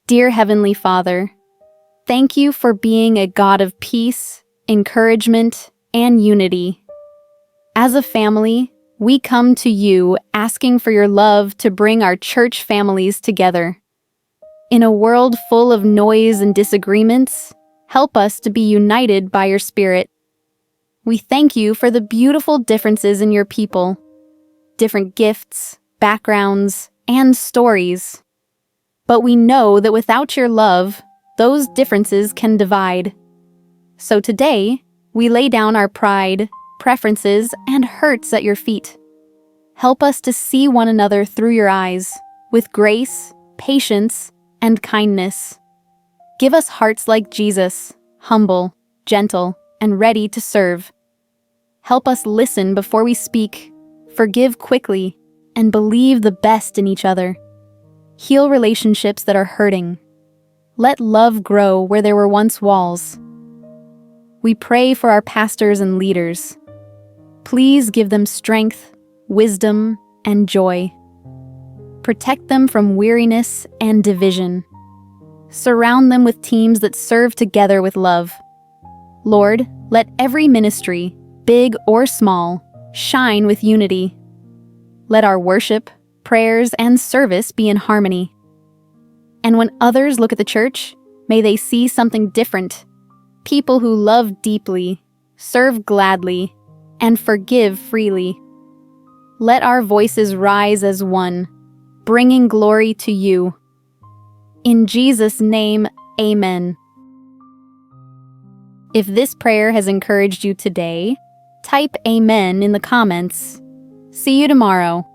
Dear Heavenly Father, thank you for being a God of peace, encouragement, and unity. As a family, we come to you asking for your love to bring our church families together. In a world full of noise and disagreements, help us to be united by your Spirit. We thank you for the beautiful differences in your people, different gifts, backgrounds, and stories. But we know that without your love, those differences can divide. So today, we lay down our pride, preferences, and hurts at your feet. Help us to see one another through your eyes, with grace, patience, and kindness. Give us hearts like Jesus, humble, gentle, and ready to serve. Help us listen before we speak, forgive quickly, and believe the best in each other. Heal relationships that are hurting. Let love grow where there were once walls. We pray for our pastors and leaders. Please give them strength, wisdom, and joy. Protect them from weariness and division. Surround them with teams that serve together with love. Lord, let every ministry, big or small, shine with unity. Let our worship, prayers, and service be in harmony. And when others look at the church, may they see something different. People who love deeply, serve gladly, and forgive freely. Let our voices rise as one, bringing glory to you. In Jesus' name, amen. If this prayer has encouraged you today, type amen in the comments. See you tomorrow.